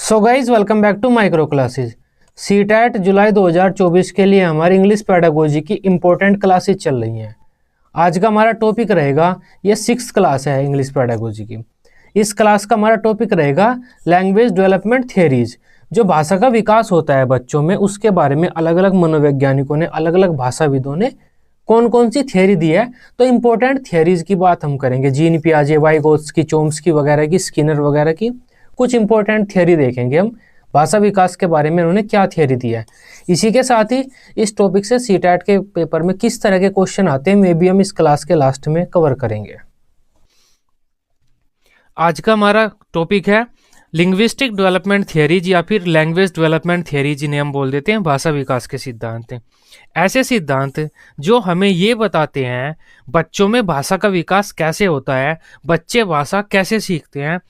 So guys welcome back to micro classes. CTET July 2024 के लिए हमारी इंग्लिश पेडागोजी की इम्पोर्टेंट क्लासेज चल रही हैं। आज का हमारा टॉपिक रहेगा, ये 6th क्लास है इंग्लिश पेडागोजी की। इस क्लास का हमारा टॉपिक रहेगा लैंग्वेज डेवलपमेंट थियरीज। जो भाषा का विकास होता है बच्चों में, उसके बारे में अलग अलग मनोवैज्ञानिकों ने, अलग अलग भाषाविदों ने कौन कौन सी थियरी दी है। तो इम्पोर्टेंट थियरीज की बात हम करेंगे, जीन पियाजे, वाइगोत्स्की, चोम्स्की वगैरह की, स्किनर वगैरह की कुछ इंपॉर्टेंट थियरी देखेंगे हम। भाषा विकास के बारे में उन्होंने क्या थियरी दी है। इसी के साथ ही इस टॉपिक से सीटैट के पेपर में किस तरह के क्वेश्चन आते हैं, मे भी हम इस क्लास के लास्ट में कवर करेंगे। आज का हमारा टॉपिक है लिंग्विस्टिक डेवलपमेंट थियरीज या फिर लैंग्वेज डेवलपमेंट थियरीज, जिन्हें हम बोल देते हैं भाषा विकास के सिद्धांत। ऐसे सिद्धांत जो हमें ये बताते हैं बच्चों में भाषा का विकास कैसे होता है, बच्चे भाषा कैसे सीखते हैं,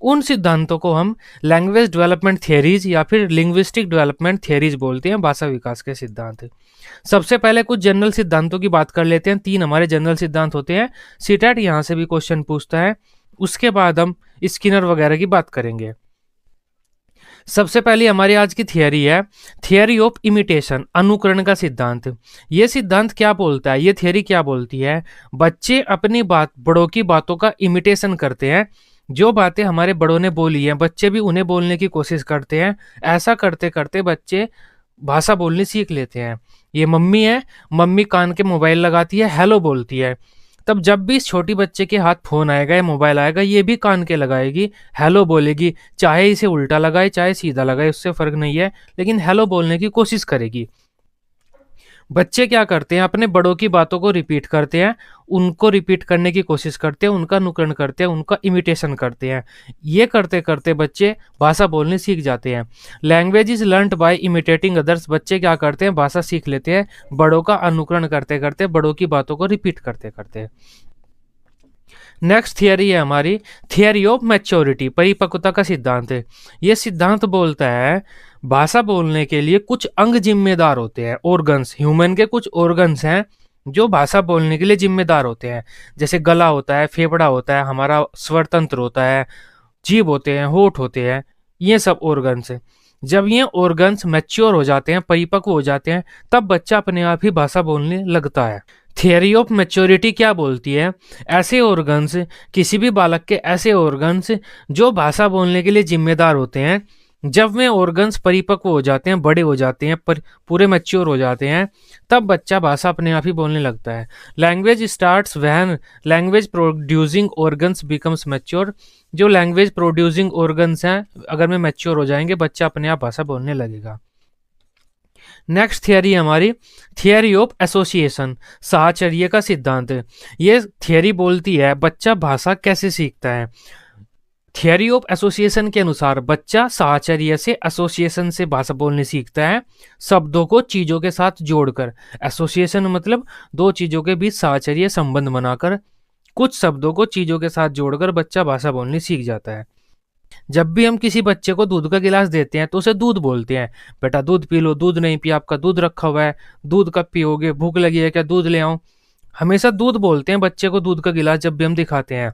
उन सिद्धांतों को हम लैंग्वेज डेवलपमेंट थियरीज या फिर लिंग्विस्टिक डेवलपमेंट थियरीज बोलते हैं, भाषा विकास के सिद्धांत। सबसे पहले कुछ जनरल सिद्धांतों की बात कर लेते हैं। 3 हमारे जनरल सिद्धांत होते हैं, सीटैट यहाँ से भी क्वेश्चन पूछता है। उसके बाद हम स्किनर वगैरह की बात करेंगे। सबसे पहले हमारी आज की थियरी है थियरी ऑफ इमिटेशन, अनुकरण का सिद्धांत। ये सिद्धांत क्या बोलता है, ये थियरी क्या बोलती है, बच्चे अपनी बात, बड़ों की बातों का इमिटेशन करते हैं। जो बातें हमारे बड़ों ने बोली हैं, बच्चे भी उन्हें बोलने की कोशिश करते हैं। ऐसा करते करते बच्चे भाषा बोलनी सीख लेते हैं। ये मम्मी है, मम्मी कान के मोबाइल लगाती है, हेलो बोलती है। तब जब भी इस छोटी बच्चे के हाथ फोन आएगा या मोबाइल आएगा, ये भी कान के लगाएगी, हेलो बोलेगी। चाहे इसे उल्टा लगाए चाहे सीधा लगाए, उससे फर्क नहीं है, लेकिन हेलो बोलने की कोशिश करेगी। बच्चे क्या करते हैं, अपने बड़ों की बातों को रिपीट करते हैं, उनको रिपीट करने की कोशिश करते हैं, उनका अनुकरण करते हैं, उनका इमिटेशन करते हैं। ये करते करते बच्चे भाषा बोलनी सीख जाते हैं। Language is learned by imitating others. बच्चे क्या करते हैं, भाषा सीख लेते हैं बड़ों का अनुकरण करते करते, बड़ों की बातों को रिपीट करते करते। नेक्स्ट थियरी है हमारी थियरी ऑफ मैच्योरिटी, परिपक्वता का सिद्धांत है। ये सिद्धांत बोलता है भाषा बोलने के लिए कुछ अंग जिम्मेदार होते हैं, ऑर्गन्स। ह्यूमन के कुछ ऑर्गन्स हैं जो भाषा बोलने के लिए जिम्मेदार होते हैं। जैसे गला होता है, फेफड़ा होता है, हमारा स्वर तंत्र होता है, जीभ होते हैं, होठ होते हैं, ये सब ऑर्गन्स हैं। जब ये ऑर्गन्स मैच्योर हो जाते हैं, परिपक्व हो जाते हैं, तब बच्चा अपने आप ही भाषा बोलने लगता है। थियरी ऑफ मैच्योरिटी क्या बोलती है, ऐसे ऑर्गन्स, किसी भी बालक के ऐसे ऑर्गन्स जो भाषा बोलने के लिए जिम्मेदार होते हैं, जब वे ऑर्गन्स परिपक्व हो जाते हैं, बड़े हो जाते हैं, पूरे मैच्योर हो जाते हैं, तब बच्चा भाषा अपने आप ही बोलने लगता है। Language starts when language producing organs becomes mature. जो लैंग्वेज प्रोड्यूसिंग ऑर्गन्स हैं, अगर में मैच्योर हो जाएंगे, बच्चा अपने आप भाषा बोलने लगेगा। नेक्स्ट थियरी हमारी थियरी ऑफ एसोसिएशन, साहचर्य का सिद्धांत। ये थियरी बोलती है बच्चा भाषा कैसे सीखता है। थियरी ऑफ एसोसिएशन के अनुसार बच्चा साहचर्य से, एसोसिएशन से भाषा बोलने सीखता है, शब्दों को चीजों के साथ जोड़कर। एसोसिएशन मतलब दो चीजों के बीच साहचर्य संबंध बनाकर, कुछ शब्दों को चीजों के साथ जोड़कर बच्चा भाषा बोलने सीख जाता है। जब भी हम किसी बच्चे को दूध का गिलास देते हैं तो उसे दूध बोलते हैं, बेटा दूध पी लो, दूध नहीं पिया, आपका दूध रखा हुआ है, दूध कब पियोगे, भूख लगी है क्या, दूध ले आऊं। हमेशा दूध बोलते हैं बच्चे को, दूध का गिलास जब भी हम दिखाते हैं।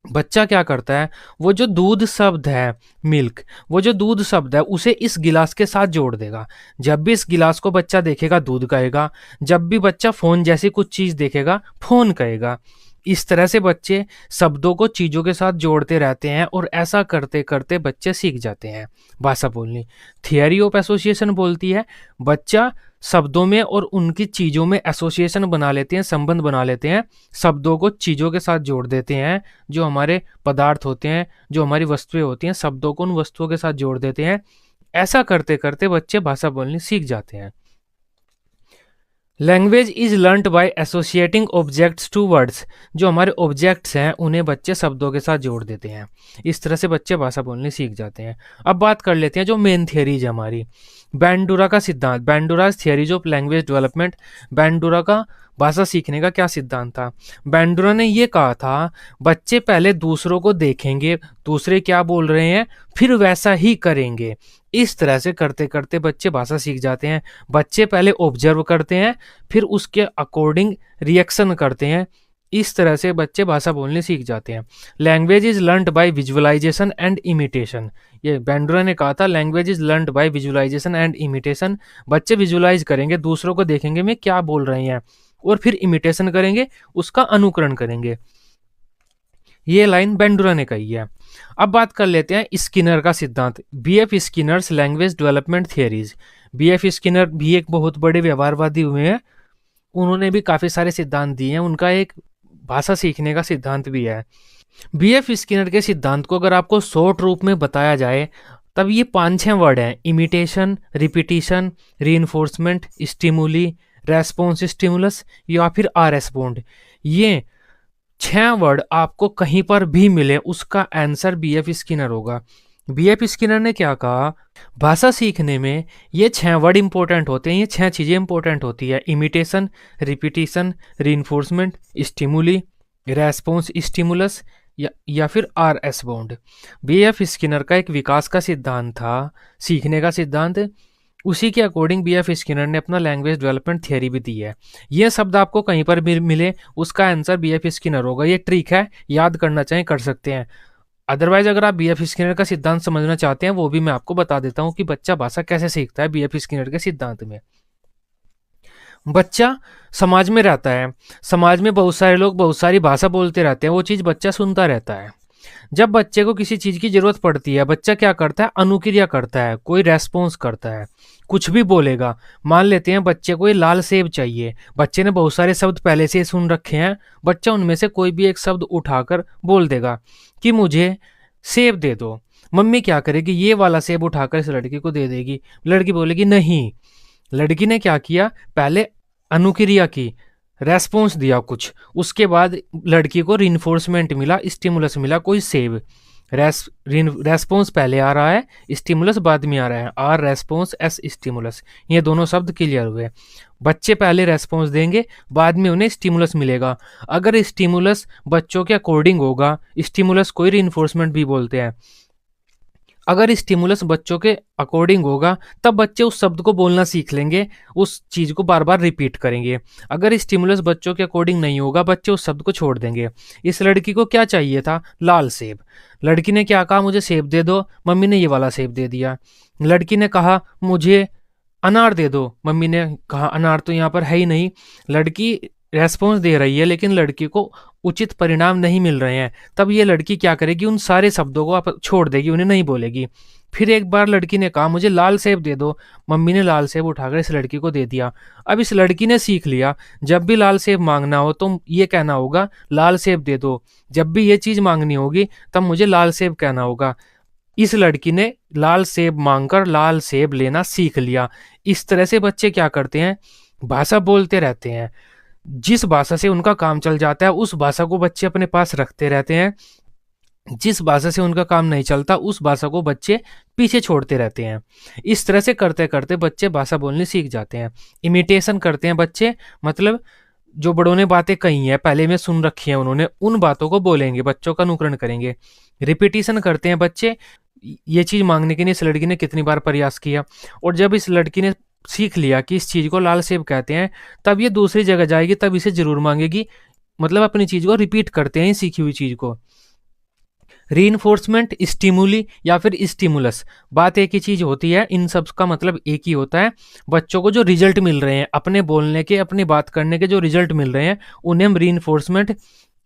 बच्चा क्या करता है, वो जो दूध शब्द है, मिल्क, वो जो दूध शब्द है उसे इस गिलास के साथ जोड़ देगा। जब भी इस गिलास को बच्चा देखेगा, दूध कहेगा। जब भी बच्चा फोन जैसी कुछ चीज देखेगा, फोन कहेगा। इस तरह से बच्चे शब्दों को चीजों के साथ जोड़ते रहते हैं और ऐसा करते करते बच्चे सीख जाते हैं भाषा बोलनी। थियरी ऑफ एसोसिएशन बोलती है बच्चा शब्दों में और उनकी चीजों में एसोसिएशन बना लेते हैं, संबंध बना लेते हैं, शब्दों को चीजों के साथ जोड़ देते हैं। जो हमारे पदार्थ होते हैं, जो हमारी वस्तुएं होती हैं, शब्दों को उन वस्तुओं के साथ जोड़ देते हैं। ऐसा करते करते बच्चे भाषा बोलनी सीख जाते हैं। Language is learned by associating objects to words. जो हमारे ऑब्जेक्ट्स हैं उन्हें बच्चे शब्दों के साथ जोड़ देते हैं। इस तरह से बच्चे भाषा बोलनी सीख जाते हैं। अब बात कर लेते हैं जो मेन थियरीज है हमारी। बैंडुरा का सिद्धांत, बैंडुराज थियरीज ऑफ लैंग्वेज डेवलपमेंट। बैंडुरा का भाषा सीखने का क्या सिद्धांत था। बैंडुरा ने यह कहा था बच्चे पहले दूसरों को देखेंगे, दूसरे क्या बोल रहे हैं, फिर वैसा ही करेंगे। इस तरह से करते करते बच्चे भाषा सीख जाते हैं। बच्चे पहले ऑब्जर्व करते हैं, फिर उसके अकॉर्डिंग रिएक्शन करते हैं, इस तरह से बच्चे भाषा बोलने सीख जाते हैं। Language is learned by visualisation and imitation. ये बेंड्रा ने कहा था, language is learned by visualisation and imitation. बच्चे विजुअलाइज करेंगे, दूसरों को देखेंगे मैं क्या बोल रहे हैं, और फिर इमिटेशन करेंगे, उसका अनुकरण करेंगे। ये लाइन बेंडुरा ने कही है। अब बात कर लेते हैं स्किनर का सिद्धांत, BF Skinner's language development theories. BF Skinner भी एक बहुत बड़े व्यवहारवादी हुए हैं, उन्होंने भी काफी सारे सिद्धांत दिए हैं, उनका एक भाषा सीखने का सिद्धांत भी है। बीएफ स्किनर के सिद्धांत को अगर आपको शॉर्ट रूप में बताया जाए तब ये 5-6 वर्ड हैं, imitation, repetition, reinforcement, stimuli, response stimulus या फिर रेस्पॉन्ड। ये 6 वर्ड आपको कहीं पर भी मिले उसका आंसर बीएफ स्किनर होगा। बीएफ स्किनर ने क्या कहा, भाषा सीखने में ये 6 वर्ड इंपॉर्टेंट होते हैं, ये 6 चीजें इंपॉर्टेंट होती है, imitation, repetition, reinforcement, stimuli, response stimulus या फिर रेस्पॉन्ड। बीएफ स्किनर का एक विकास का सिद्धांत था, सीखने का सिद्धांत, उसी के अकॉर्डिंग बीएफ स्किनर ने अपना लैंग्वेज डेवलपमेंट थियरी भी दी है। ये शब्द आपको कहीं पर भी मिले उसका आंसर बीएफ स्किनर होगा। ये ट्रिक है, याद करना चाहें कर सकते हैं। अदरवाइज अगर आप बीएफ स्किनर का सिद्धांत समझना चाहते हैं वो भी मैं आपको बता देता हूं कि बच्चा भाषा कैसे सीखता है बीएफ स्किनर के सिद्धांत में। बच्चा समाज में रहता है, समाज में बहुत सारे लोग बहुत सारी भाषा बोलते रहते हैं, वो चीज बच्चा सुनता रहता है। जब बच्चे को किसी चीज की जरूरत पड़ती है, बच्चा क्या करता है, अनुक्रिया करता है, कोई रेस्पॉन्स करता है, कुछ भी बोलेगा। मान लेते हैं बच्चे को ये लाल सेब चाहिए, बच्चे ने बहुत सारे शब्द पहले से सुन रखे हैं, बच्चा उनमें से कोई भी एक शब्द उठाकर बोल देगा कि मुझे सेब दे दो। मम्मी क्या करेगी, ये वाला सेब उठाकर इस लड़की को दे देगी। लड़की बोलेगी नहीं। लड़की ने क्या किया, पहले अनुक्रिया की, रेस्पॉन्स दिया कुछ, उसके बाद लड़की को रिइंफोर्समेंट मिला, स्टिमुलस मिला, कोई सेव। रेस्पॉन्स पहले आ रहा है, स्टिमुलस बाद में आ रहा है, आर रेस्पॉन्स एस स्टिमुलस, ये दोनों शब्द क्लियर हुए। बच्चे पहले रेस्पॉन्स देंगे, बाद में उन्हें स्टिमुलस मिलेगा। अगर स्टिमुलस बच्चों के अकॉर्डिंग होगा, स्टिमुलस कोई रिइंफोर्समेंट भी बोलते हैं, अगर स्टिमुलस बच्चों के अकॉर्डिंग होगा तब बच्चे उस शब्द को बोलना सीख लेंगे, उस चीज को बार बार रिपीट करेंगे। अगर स्टिमुलस बच्चों के अकॉर्डिंग नहीं होगा, बच्चे उस शब्द को छोड़ देंगे। इस लड़की को क्या चाहिए था, लाल सेब। लड़की ने क्या कहा, मुझे सेब दे दो, मम्मी ने ये वाला सेब दे दिया। लड़की ने कहा मुझे अनार दे दो, मम्मी ने कहा अनार तो यहाँ पर है ही नहीं। लड़की रेस्पॉन्स दे रही है लेकिन लड़की को उचित परिणाम नहीं मिल रहे हैं, तब ये लड़की क्या करेगी, उन सारे शब्दों को आप छोड़ देगी, उन्हें नहीं बोलेगी। फिर एक बार लड़की ने कहा मुझे लाल सेब दे दो, मम्मी ने लाल सेब उठाकर इस लड़की को दे दिया। अब इस लड़की ने सीख लिया, जब भी लाल सेब मांगना हो तो ये कहना होगा लाल सेब दे दो, जब भी ये चीज मांगनी होगी तब मुझे लाल सेब कहना होगा। इस लड़की ने लाल सेब मांगकर लाल सेब लेना सीख लिया। इस तरह से बच्चे क्या करते हैं, भाषा बोलते रहते हैं, जिस भाषा से उनका काम चल जाता है उस भाषा को बच्चे अपने पास रखते रहते हैं, जिस भाषा से उनका काम नहीं चलता उस भाषा को बच्चे पीछे छोड़ते रहते हैं। इस तरह से करते करते बच्चे भाषा बोलनी सीख जाते हैं। इमिटेशन करते हैं बच्चे, मतलब जो बड़ों ने बातें कही हैं पहले में सुन रखी हैं उन्होंने, उन बातों को बोलेंगे, बच्चों का अनुकरण करेंगे। रिपीटिशन करते हैं बच्चे, ये चीज मांगने के लिए इस लड़की ने कितनी बार प्रयास किया, और जब इस लड़की ने सीख लिया कि इस चीज को लाल सेब कहते हैं, तब ये दूसरी जगह जाएगी, तब इसे जरूर मांगेगी। मतलब अपनी चीज को रिपीट करते हैं सीखी हुई चीज को। रीइंफोर्समेंट, स्टिमुली या फिर स्टिमुलस, बात एक ही चीज होती है, इन सब का मतलब एक ही होता है। बच्चों को जो रिजल्ट मिल रहे हैं, अपने बोलने के, अपनी बात करने के जो रिजल्ट मिल रहे हैं, उन्हें हम रीइंफोर्समेंट,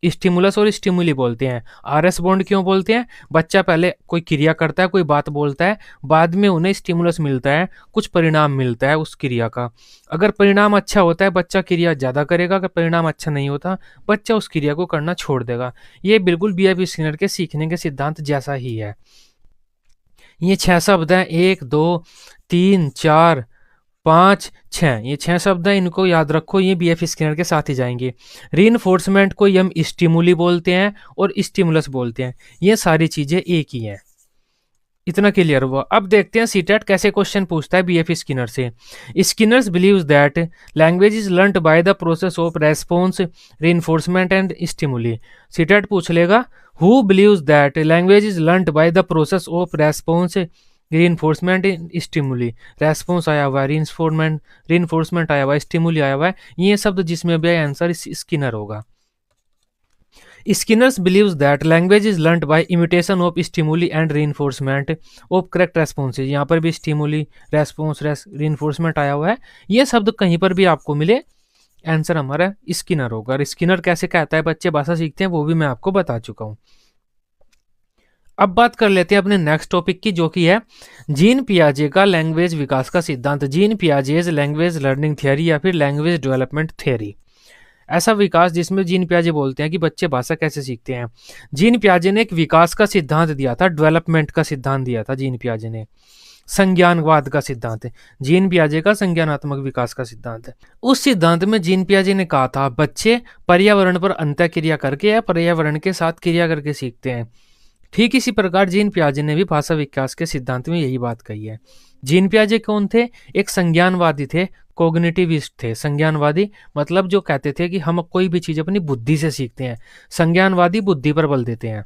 स्टिमुलस और स्टिमुली बोलते हैं। आरएस बॉन्ड क्यों बोलते हैं, बच्चा पहले कोई क्रिया करता है, कोई बात बोलता है, बाद में उन्हें स्टिमुलस मिलता है, कुछ परिणाम मिलता है उस क्रिया का। अगर परिणाम अच्छा होता है बच्चा क्रिया ज्यादा करेगा, अगर परिणाम अच्छा नहीं होता बच्चा उस क्रिया को करना छोड़ देगा। ये बिल्कुल बीएफ स्किनर के सीखने के सिद्धांत जैसा ही है। ये 6 शब्द हैं, 1 2 3 4 5 6, ये 6 शब्द हैं, इनको याद रखो, ये बीएफ स्किनर के साथ ही जाएंगे। रीइंफोर्समेंट को हम स्टिमुली बोलते हैं और स्टिमुलस बोलते हैं, ये सारी चीजें एक ही हैं। इतना क्लियर हुआ। अब देखते हैं सीटेट कैसे क्वेश्चन पूछता है बीएफ स्किनर से। Skinner's believes that language is learned by the process of response, reinforcement and stimuli. CTET पूछ लेगा who believes that language is learned by the process of response, reinforcement, stimuli. Response आया हुआ है, reinforcement आया हुआ है, stimuli आया हुआ है, ये शब्द जिसमें भी आंसर स्किनर होगा। Skinner believes that language is learnt by imitation of stimuli and reinforcement of correct responses। यहाँ पर भी stimuli, response, reinforcement आया हुआ है। ये शब्द कहीं पर भी आपको मिले, आंसर हमारा स्किनर होगा। और स्किनर कैसे कहता है बच्चे भाषा सीखते हैं वो भी मैं आपको बता चुका हूँ। अब बात कर लेते हैं अपने नेक्स्ट टॉपिक की, जो कि है जीन पियाजे का लैंग्वेज विकास का सिद्धांत। जीन पियाजेज लैंग्वेज लर्निंग थियरी या फिर लैंग्वेज डेवलपमेंट थियरी, ऐसा विकास जिसमें जीन पियाजे बोलते हैं कि बच्चे भाषा कैसे सीखते हैं। जीन पियाजे ने एक विकास का सिद्धांत दिया था, डेवलपमेंट का सिद्धांत दिया था जीन पियाजे ने, संज्ञानवाद का सिद्धांत है जीन पियाजे का, संज्ञानात्मक विकास का सिद्धांत है। उस सिद्धांत में जीन पियाजे ने कहा था बच्चे पर्यावरण पर अंतःक्रिया करके या पर्यावरण के साथ क्रिया करके सीखते हैं। ठीक इसी प्रकार जीन पियाजे ने भी भाषा विकास के सिद्धांत में यही बात कही है। जीन पियाजे कौन थे? एक संज्ञानवादी थे, कोग्निटिविस्ट थे। संज्ञानवादी मतलब जो कहते थे कि हम कोई भी चीज अपनी बुद्धि से सीखते हैं, संज्ञानवादी बुद्धि पर बल देते हैं।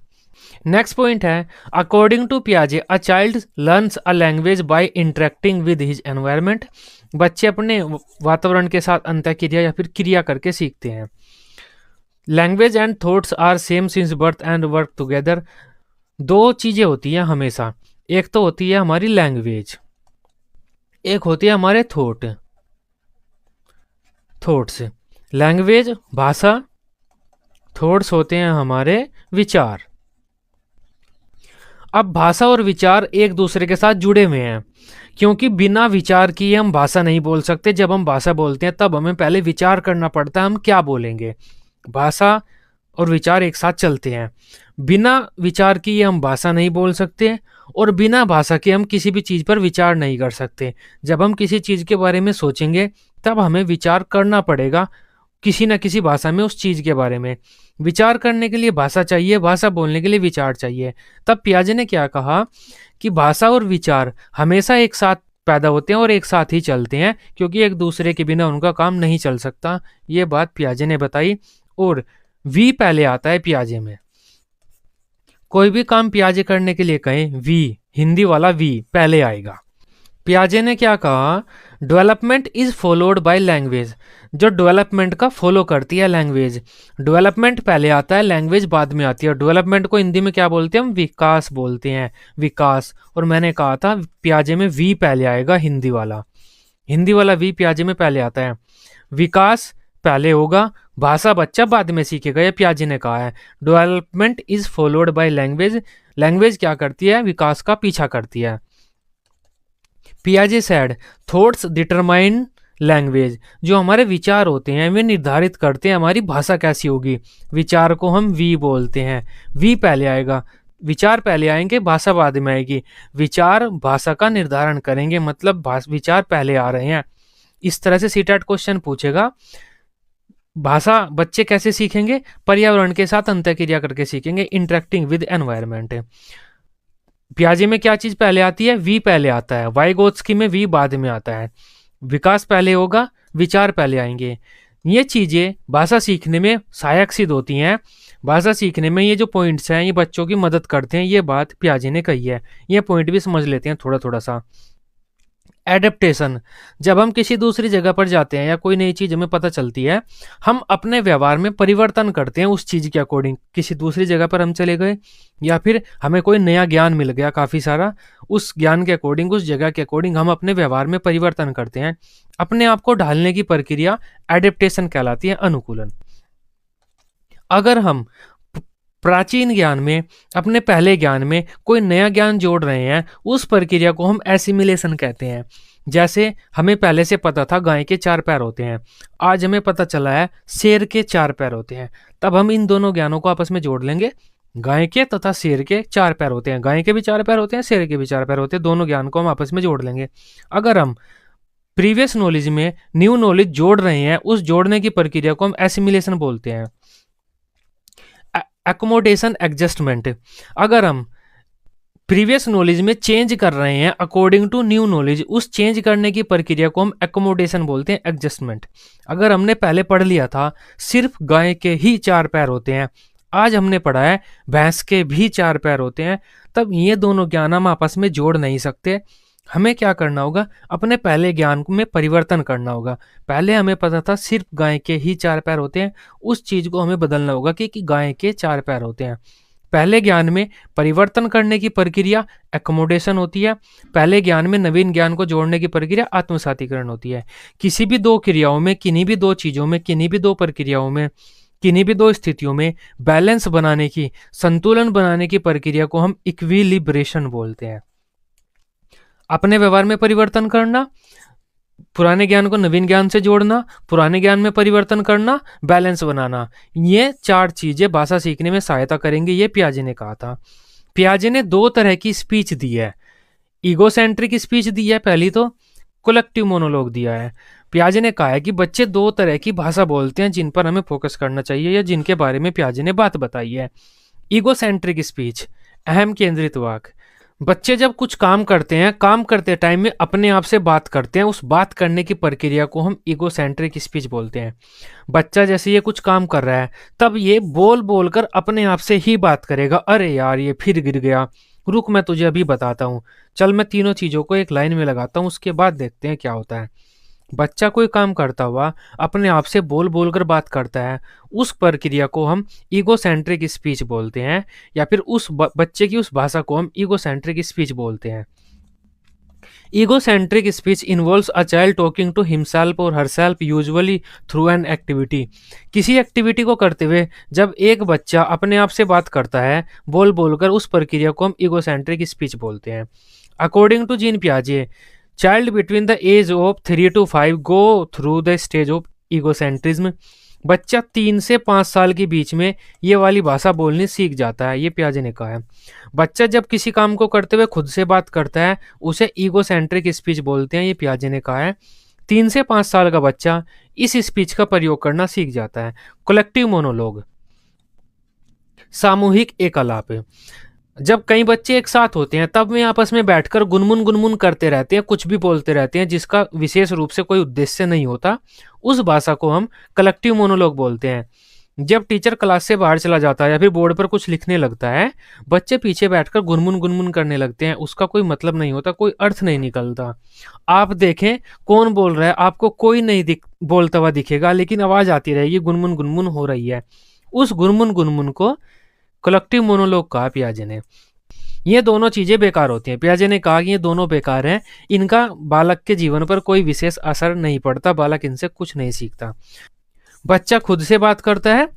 नेक्स्ट पॉइंट है, अकॉर्डिंग टू पियाजे a child learns a language by interacting with his environment. बच्चे अपने वातावरण के साथ अंतःक्रिया या फिर क्रिया करके सीखते हैं। Language and thoughts are same since birth and work together. दो चीजें होती हैं हमेशा, एक तो होती है हमारी लैंग्वेज, एक होती है हमारे थॉट्स। लैंग्वेज भाषा, थॉट्स होते हैं हमारे विचार। अब भाषा और विचार एक दूसरे के साथ जुड़े हुए हैं, क्योंकि बिना विचार किए हम भाषा नहीं बोल सकते। जब हम भाषा बोलते हैं तब हमें पहले विचार करना पड़ता है हम क्या बोलेंगे। भाषा और विचार एक साथ चलते हैं। बिना विचार किए हम भाषा नहीं बोल सकते और बिना भाषा के हम किसी भी चीज पर विचार नहीं कर सकते। जब हम किसी चीज के बारे में सोचेंगे तब हमें विचार करना पड़ेगा किसी न किसी भाषा में उस चीज के बारे में। विचार करने के लिए भाषा चाहिए, भाषा बोलने के लिए विचार चाहिए। तब पियाजे ने क्या कहा कि भाषा और विचार हमेशा एक साथ पैदा होते हैं और एक साथ ही चलते हैं, क्योंकि एक दूसरे के बिना उनका काम नहीं चल सकता। ये बात पियाजे ने बताई। और वी पहले आता है पियाजे में। कोई भी काम पियाजे करने के लिए कहें, वी, हिंदी वाला वी पहले आएगा। पियाजे ने क्या कहा, development is followed bye language. जो डेवलपमेंट का फॉलो करती है लैंग्वेज। डेवलपमेंट पहले आता है, लैंग्वेज बाद में आती है। डेवलपमेंट को हिंदी में क्या बोलते हैं हम? विकास बोलते हैं, विकास। और मैंने कहा था पियाजे में वी पहले आएगा, हिंदी वाला वी पियाजे में पहले आता है। विकास पहले होगा, भाषा बच्चा बाद में सीखेगा, ये पियाजे ने कहा है। Development is followed bye language. Language क्या करती है? विकास का पीछा करती है। पियाजे सेड थॉट्स डिटरमाइन लैंग्वेज। जो हमारे विचार होते हैं वे निर्धारित करते हैं हमारी भाषा कैसी होगी। विचार को हम वी बोलते हैं, वी पहले आएगा, विचार पहले आएंगे, भाषा बाद में आएगी। विचार भाषा का निर्धारण करेंगे, मतलब विचार पहले आ रहे हैं। इस तरह से सीटेट क्वेश्चन पूछेगा। भाषा बच्चे कैसे सीखेंगे? पर्यावरण के साथ अंतःक्रिया करके सीखेंगे, इंटरेक्टिंग विद एनवायरनमेंट। पियाजे में क्या चीज पहले आती है? वी पहले आता है। वाइगोत्स्की में वी बाद में आता है। विकास पहले होगा, विचार पहले आएंगे। ये चीजें भाषा सीखने में सहायक सिद्ध होती हैं। भाषा सीखने में ये जो पॉइंट्स हैं ये बच्चों की मदद करते हैं। ये बात पियाजे ने कही है। ये पॉइंट भी समझ लेते हैं थोड़ा थोड़ा सा। एडेप्टेशन, जब हम किसी दूसरी जगह पर जाते हैं या कोई नई चीज हमें पता चलती है, हम अपने व्यवहार में परिवर्तन करते हैं उस चीज के अकॉर्डिंग। किसी दूसरी जगह पर हम चले गए या फिर हमें कोई नया ज्ञान मिल गया काफी सारा, उस ज्ञान के अकॉर्डिंग, उस जगह के अकॉर्डिंग हम अपने व्यवहार में परिवर्तन करते हैं। अपने आप को ढालने की प्रक्रिया एडेप्टेशन कहलाती है, अनुकूलन। अगर हम प्राचीन ज्ञान में, अपने पहले ज्ञान में कोई नया ज्ञान जोड़ रहे हैं, उस प्रक्रिया को हम एसिमिलेशन कहते हैं। जैसे हमें पहले से पता था गाय के 4 पैर होते हैं, आज हमें पता चला है शेर के 4 पैर होते हैं। तब हम इन दोनों ज्ञानों को आपस में जोड़ लेंगे। गाय के तथा शेर के 4 पैर होते हैं, गाय के भी 4 पैर होते हैं, शेर के भी 4 पैर होते हैं। दोनों ज्ञान को हम आपस में जोड़ लेंगे। अगर हम प्रीवियस नॉलेज में न्यू नॉलेज जोड़ रहे हैं, उस जोड़ने की प्रक्रिया को हम एसिमिलेशन बोलते हैं। एकोमोडेशन एडजस्टमेंट, अगर हम प्रीवियस नॉलेज में चेंज कर रहे हैं अकॉर्डिंग टू न्यू नॉलेज, उस चेंज करने की प्रक्रिया को हम एकोमोडेशन बोलते हैं, एडजस्टमेंट। अगर हमने पहले पढ़ लिया था सिर्फ गाय के ही 4 पैर होते हैं, आज हमने पढ़ा है भैंस के भी 4 पैर होते हैं, तब ये दोनों ज्ञान हम आपस में जोड़ नहीं सकते। हमें क्या करना होगा, अपने पहले ज्ञान में परिवर्तन करना होगा। पहले हमें पता था सिर्फ गाय के ही 4 पैर होते हैं, उस चीज़ को हमें बदलना होगा कि गाय के 4 पैर होते हैं। पहले ज्ञान में परिवर्तन करने की प्रक्रिया एकोमोडेशन होती है, पहले ज्ञान में नवीन ज्ञान को जोड़ने की प्रक्रिया आत्मसातीकरण होती है। किसी भी 2 क्रियाओं में, किन्हीं भी 2 चीज़ों में, किन्हीं भी 2 प्रक्रियाओं में, किन्हीं भी 2 स्थितियों में बैलेंस बनाने की, संतुलन बनाने की प्रक्रिया को हम इक्विलिब्रेशन बोलते हैं। अपने व्यवहार में परिवर्तन करना, पुराने ज्ञान को नवीन ज्ञान से जोड़ना, पुराने ज्ञान में परिवर्तन करना, बैलेंस बनाना, ये 4 चीजें भाषा सीखने में सहायता करेंगे, ये पियाजे ने कहा था। पियाजे ने 2 तरह की स्पीच दी है। ईगोसेंट्रिक स्पीच दी है पहली, तो कलेक्टिव मोनोलॉग दिया है। पियाजे ने कहा है कि बच्चे 2 तरह की भाषा बोलते हैं जिन पर हमें फोकस करना चाहिए, या जिनके बारे में पियाजे ने बात बताई है। ईगोसेंट्रिक स्पीच, अहम केंद्रित वाक। बच्चे जब कुछ काम करते हैं, काम करते टाइम में अपने आप से बात करते हैं, उस बात करने की प्रक्रिया को हम ईगोसेंट्रिक स्पीच बोलते हैं। बच्चा जैसे ये कुछ काम कर रहा है, तब ये बोल बोल कर अपने आप से ही बात करेगा, अरे यार ये फिर गिर गया, रुक मैं तुझे अभी बताता हूँ, चल मैं तीनों चीज़ों को एक लाइन में लगाता हूँ, उसके बाद देखते हैं क्या होता है। बच्चा कोई काम करता हुआ अपने आप से बोल बोल कर बात करता है, उस प्रक्रिया को हम ईगोसेंट्रिक स्पीच बोलते हैं, या फिर उस बच्चे की उस भाषा को हम ईगोसेंट्रिक स्पीच बोलते हैं। Egocentric speech involves a child talking to himself और herself usually through an activity. किसी एक्टिविटी को करते हुए जब एक बच्चा अपने आप से बात करता है बोल बोलकर, उस प्रक्रिया को हम ईगोसेंट्रिक स्पीच बोलते हैं। अकॉर्डिंग टू जीन पियाजे, child between the age of 3 to 5 go through the stage of egocentrism. बच्चा 3 से 5 साल के बीच में ये वाली भाषा बोलनी सीख जाता है, ये पियाजे ने कहा है। बच्चा जब किसी काम को करते हुए खुद से बात करता है, उसे ईगोसेंट्रिक स्पीच बोलते हैं, ये पियाजे ने कहा है। 3 से 5 साल का बच्चा इस स्पीच का प्रयोग करना सीख जाता है। कलेक्टिव मोनोलॉग, सामूहिक एकलाप। जब कई बच्चे एक साथ होते हैं तब वे आपस में बैठकर गुनमुन गुनमुन करते रहते हैं, कुछ भी बोलते रहते हैं जिसका विशेष रूप से कोई उद्देश्य नहीं होता, उस भाषा को हम कलेक्टिव मोनोलॉग बोलते हैं। जब टीचर क्लास से बाहर चला जाता है या फिर बोर्ड पर कुछ लिखने लगता है, बच्चे पीछे बैठकर गुनमुन गुनमुन करने लगते हैं, उसका कोई मतलब नहीं होता, कोई अर्थ नहीं निकलता। आप देखें कौन बोल रहा है, आपको कोई नहीं बोलता हुआ दिखेगा, लेकिन आवाज आती रहेगी, गुनमुन गुनमुन हो रही है। उस गुनमुन गुनमुन को कलेक्टिव मोनोलॉग कहा पियाजे ने। ये दोनों चीजें बेकार होती हैं। पियाजे ने कहा कि ये दोनों बेकार हैं, इनका बालक के जीवन पर कोई विशेष असर नहीं पड़ता, बालक इनसे कुछ नहीं सीखता। बच्चा खुद से बात करता है,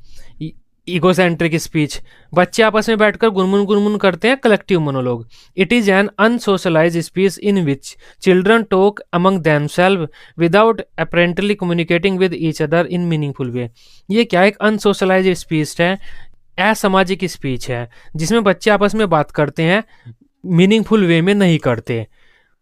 ईगोसेंट्रिक स्पीच। बच्चे आपस में बैठकर गुनमुन गुनमुन करते हैं, collective monologue. It is an unsocialized speech in which children talk among themselves without apparently communicating with each other in meaningful way. ये क्या एक अनसोशलाइज्ड स्पीच है, असामाजिक स्पीच है, जिसमें बच्चे आपस में बात करते हैं, मीनिंगफुल वे में नहीं करते।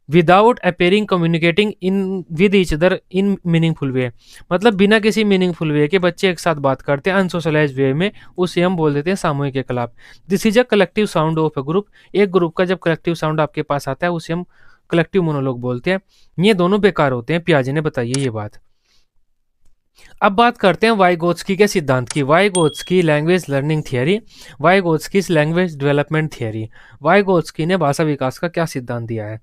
Without appearing communicating in with each other in meaningful वे, मतलब बिना किसी मीनिंगफुल वे के बच्चे एक साथ बात करते हैं अनसोशलाइज वे में, उसे हम बोल देते हैं सामूहिक एकलाप। This is a collective sound of a group. एक ग्रुप का जब कलेक्टिव साउंड आपके पास आता है उसे हम कलेक्टिव मोनोलॉग बोलते हैं। ये दोनों बेकार होते हैं, पियाजे ने बताई है ये बात। अब बात करते हैं वाइगोत्स्की के सिद्धांत की। Vygotsky language learning theory, Vygotsky language development theory. Vygotsky ने भाषा विकास का क्या सिद्धांत दिया है?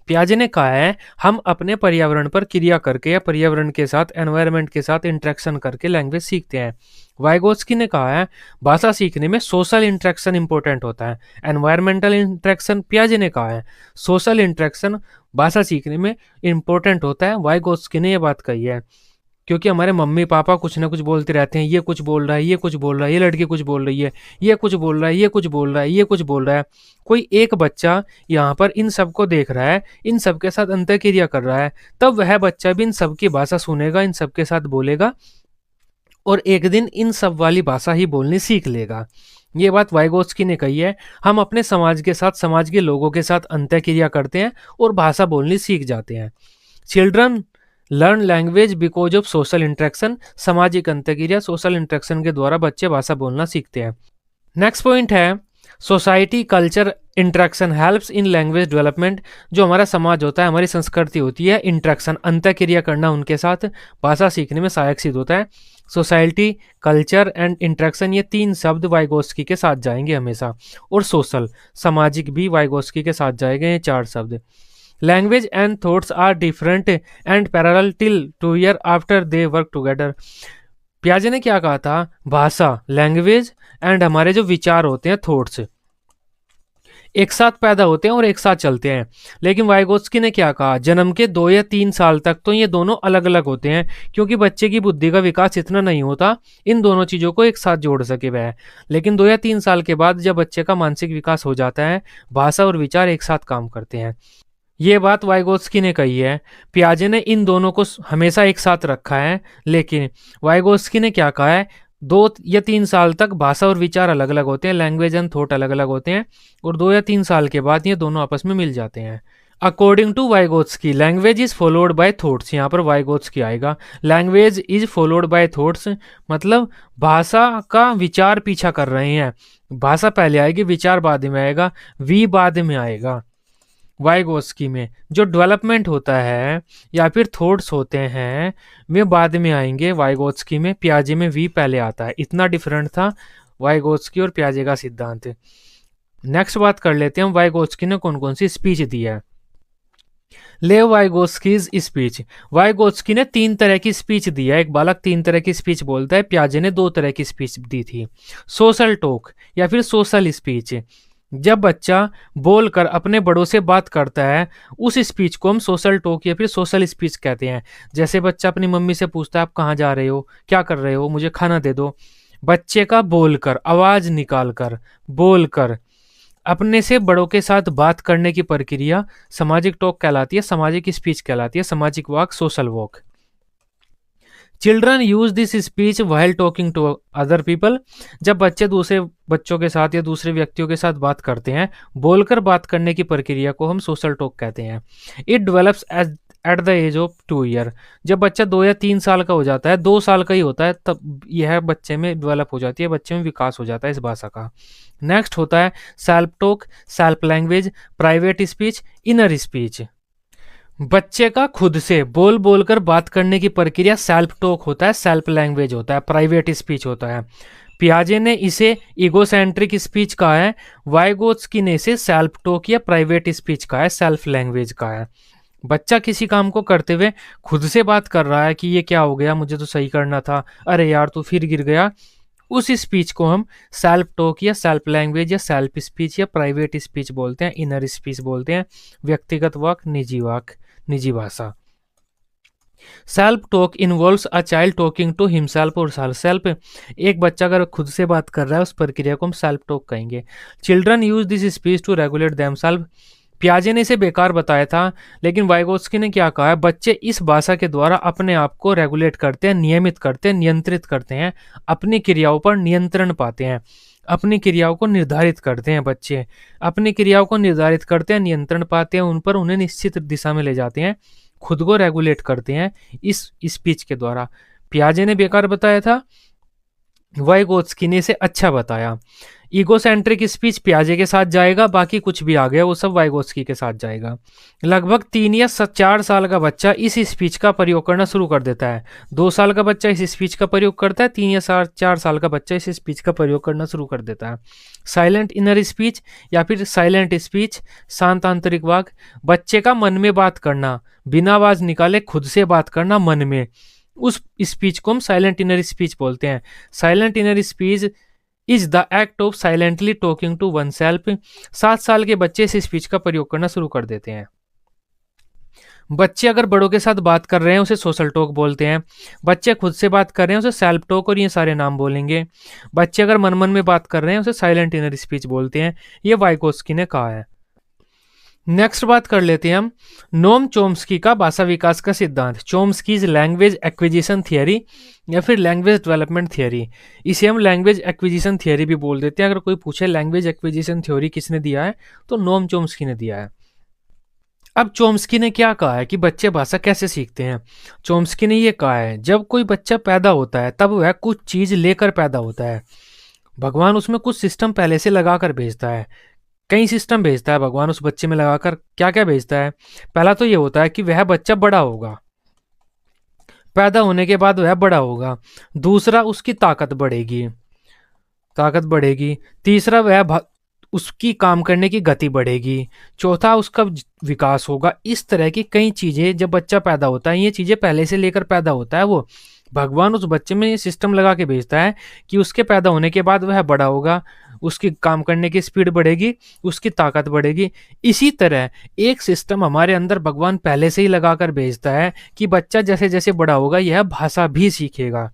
पियाजे ने कहा है हम अपने पर्यावरण पर क्रिया करके या पर्यावरण के साथ, एनवायरनमेंट के साथ इंटरेक्शन करके लैंग्वेज सीखते हैं। वाइगोत्स्की ने कहा है भाषा सीखने में सोशल इंटरेक्शन इंपॉर्टेंट होता है। एनवायरमेंटल इंटरेक्शन, पियाजे ने कहा है सोशल इंटरेक्शन भाषा सीखने में इंपॉर्टेंट होता है। वाइगोत्स्की ने यह बात कही है क्योंकि हमारे मम्मी पापा कुछ ना कुछ बोलते रहते हैं, ये कुछ बोल रहा है, ये कुछ बोल रहा है, ये लड़की कुछ बोल रही है, ये कुछ बोल रहा है, ये कुछ बोल रहा है, ये कुछ बोल रहा है। कोई एक बच्चा यहाँ पर इन सब को देख रहा है, इन सब के साथ अंतःक्रिया कर रहा है, तब वह बच्चा भी इन सब की भाषा सुनेगा, इन सब के साथ बोलेगा और एक दिन इन सब वाली भाषा ही बोलनी सीख लेगा। ये बात वाइगोत्स्की ने कही है। हम अपने समाज के साथ, समाज के लोगों के साथ अंतःक्रिया करते हैं और भाषा बोलनी सीख जाते हैं। Children learn language because of social interaction, सामाजिक अंतःक्रिया, सोशल इंटरेक्शन के द्वारा बच्चे भाषा बोलना सीखते हैं। नेक्स्ट पॉइंट है society culture interaction helps in language development. जो हमारा समाज होता है, हमारी संस्कृति होती है, इंटरेक्शन अंतःक्रिया करना उनके साथ भाषा सीखने में सहायक सिद्ध होता है। सोसाइटी, कल्चर एंड इंटरेक्शन, ये 3 शब्द वाइगोत्स्की के साथ जाएंगे हमेशा, और सोशल, सामाजिक भी वाइगोत्स्की के साथ जाएंगे, ये 4 शब्द। Language and thoughts are different and parallel till 2 years after they work together. पियाजे ने क्या कहा था, भाषा, लैंग्वेज एंड हमारे जो विचार होते हैं, थॉट्स, एक साथ पैदा होते हैं और एक साथ चलते हैं। लेकिन वाइगोत्स्की ने क्या कहा, जन्म के 2 या 3 साल तक तो ये दोनों अलग अलग होते हैं, क्योंकि बच्चे की बुद्धि का विकास इतना नहीं होता इन दोनों चीज़ों को एक साथ जोड़ सके वह। लेकिन 2 या 3 साल के बाद जब बच्चे का मानसिक विकास हो जाता है, भाषा और विचार एक साथ काम करते हैं। ये बात वाइगोत्स्की ने कही है। पियाजे ने इन दोनों को हमेशा एक साथ रखा है, लेकिन वाइगोत्स्की ने क्या कहा है, 2 या 3 साल तक भाषा और विचार अलग अलग होते हैं, लैंग्वेज एंड थॉट अलग अलग होते हैं, और 2 या 3 साल के बाद ये दोनों आपस में मिल जाते हैं। According to Vygotsky, language is followed by thoughts, यहाँ पर वाइगोत्स्की आएगा। Language is followed by thoughts मतलब भाषा का विचार पीछा कर रहे हैं, भाषा पहले आएगी, विचार बाद में आएगा, वी बाद में आएगा। वाइगोत्स्की में जो डेवलपमेंट होता है या फिर थॉट्स होते हैं वे बाद में आएंगे, वाइगोत्स्की में। पियाजे में वी पहले आता है। इतना डिफरेंट था वाइगोत्स्की और पियाजे का सिद्धांत। नेक्स्ट बात कर लेते हैं वाइगोत्स्की ने कौन कौन सी स्पीच दी है। लेव वाइगोत्स्कीज स्पीच, वाइगोत्स्की ने 3 तरह की स्पीच दी है। एक बालक 3 तरह की स्पीच बोलता है, पियाजे ने 2 तरह की स्पीच दी थी। सोशल टॉक या फिर सोशल स्पीच, जब बच्चा बोलकर अपने बड़ों से बात करता है, उस स्पीच को हम सोशल टॉक या फिर सोशल स्पीच कहते हैं। जैसे बच्चा अपनी मम्मी से पूछता है, आप कहाँ जा रहे हो, क्या कर रहे हो, मुझे खाना दे दो। बच्चे का बोलकर, आवाज निकालकर, बोलकर अपने से बड़ों के साथ बात करने की प्रक्रिया सामाजिक टॉक कहलाती है, सामाजिक स्पीच कहलाती है, सामाजिक वाक, social walk. Children use this speech while talking to other people, जब बच्चे दूसरे बच्चों के साथ या दूसरे व्यक्तियों के साथ बात करते हैं, बोलकर बात करने की प्रक्रिया को हम सोशल टॉक कहते हैं। It develops at the age of 2 years, जब बच्चा 2 या 3 साल का हो जाता है, 2 साल का ही होता है, तब यह बच्चे में डेवलप हो जाती है, बच्चे में विकास हो जाता है इस भाषा का। नेक्स्ट होता है self talk, self language, private speech, inner speech. बच्चे का खुद से बोल बोलकर बात करने की प्रक्रिया सेल्फ टॉक होता है, सेल्फ लैंग्वेज होता है, प्राइवेट स्पीच होता है। पियाजे ने इसे ईगोसेंट्रिक स्पीच कहा है, वाइगोत्स्की ने इसे सेल्फ टॉक या प्राइवेट स्पीच कहा है, सेल्फ लैंग्वेज कहा है। बच्चा किसी काम को करते हुए खुद से बात कर रहा है कि ये क्या हो गया, मुझे तो सही करना था, अरे यार तू फिर गिर गया, उस स्पीच को हम सेल्फ टॉक या सेल्फ लैंग्वेज या सेल्फ स्पीच या प्राइवेट स्पीच बोलते हैं, इनर स्पीच बोलते हैं, व्यक्तिगत वाक, निजी वाक, निजी भाषा। Self talk involves a child talking to himself और सेल्फ, एक बच्चा अगर खुद से बात कर रहा है उस प्रक्रिया को हम सेल्फ टॉक कहेंगे। Children use this speech to regulate themselves, पियाजे ने इसे बेकार बताया था, लेकिन वाइगोत्स्की ने क्या कहा है, बच्चे इस भाषा के द्वारा अपने आप को रेगुलेट करते हैं, नियमित करते हैं, नियंत्रित करते हैं, अपनी क्रियाओं पर नियंत्रण पाते हैं, अपनी क्रियाओं को निर्धारित करते हैं। बच्चे अपनी क्रियाओं को निर्धारित करते हैं, नियंत्रण पाते हैं उन पर, उन्हें निश्चित दिशा में ले जाते हैं, खुद को रेगुलेट करते हैं इस स्पीच के द्वारा। पियाजे ने बेकार बताया था, वाइगोत्स्की ने इसे अच्छा बताया। ईगोसेंट्रिक स्पीच पियाजे के साथ जाएगा, बाकी कुछ भी आ गया वो सब वाइगोत्स्की के साथ जाएगा। लगभग 3 या 4 साल का बच्चा इस स्पीच का प्रयोग करना शुरू कर देता है। 2 साल का बच्चा इस स्पीच का प्रयोग करता है, 3 या 4 साल का बच्चा इस स्पीच का प्रयोग करना शुरू कर देता है। साइलेंट इनर स्पीच या फिर साइलेंट स्पीच, शांत आंतरिक वाक, बच्चे का मन में बात करना, बिना आवाज निकाले खुद से बात करना मन में, उस स्पीच को हम साइलेंट इनर स्पीच बोलते हैं। Silent inner speech is the act of silently talking to oneself, 7 साल के बच्चे इस स्पीच का प्रयोग करना शुरू कर देते हैं। बच्चे अगर बड़ों के साथ बात कर रहे हैं उसे सोशल टॉक बोलते हैं, बच्चे खुद से बात कर रहे हैं उसे सेल्फ टॉक और ये सारे नाम बोलेंगे। बच्चे अगर मन मन में बात कर रहे हैं उसे साइलेंट इनर स्पीच बोलते हैं, ये वाइगोत्स्की ने कहा है। नेक्स्ट बात कर लेते हैं हम नोम चोम्स्की का भाषा विकास का सिद्धांत, चोम्स्कीज लैंग्वेज एक्विजिशन थियरी या फिर लैंग्वेज डेवलपमेंट थियरी, इसे हम लैंग्वेज एक्विजिशन थियरी भी बोल देते हैं। अगर कोई पूछे लैंग्वेज एक्विजिशन थ्योरी किसने दिया है तो नोम चोम्स्की ने दिया है। अब चोम्स्की ने क्या कहा है कि बच्चे भाषा कैसे सीखते हैं। चोम्स्की ने ये कहा है, जब कोई बच्चा पैदा होता है तब वह कुछ चीज लेकर पैदा होता है, भगवान उसमें कुछ सिस्टम पहले से लगा कर भेजता है, कई सिस्टम भेजता है भगवान उस बच्चे में लगाकर। क्या क्या भेजता है, पहला तो ये होता है कि वह बच्चा बड़ा होगा, पैदा होने के बाद वह बड़ा होगा। दूसरा उसकी ताकत बढ़ेगी, ताकत बढ़ेगी। तीसरा उसकी काम करने की गति बढ़ेगी, चौथा उसका विकास होगा। इस तरह की कई चीज़ें जब बच्चा पैदा होता है, ये चीज़ें पहले से लेकर पैदा होता है वो। भगवान उस बच्चे में ये सिस्टम लगा के भेजता है कि उसके पैदा होने के बाद वह बड़ा होगा, उसकी काम करने की स्पीड बढ़ेगी, उसकी ताकत बढ़ेगी। इसी तरह एक सिस्टम हमारे अंदर भगवान पहले से ही लगा कर भेजता है कि बच्चा जैसे जैसे बड़ा होगा यह भाषा भी सीखेगा।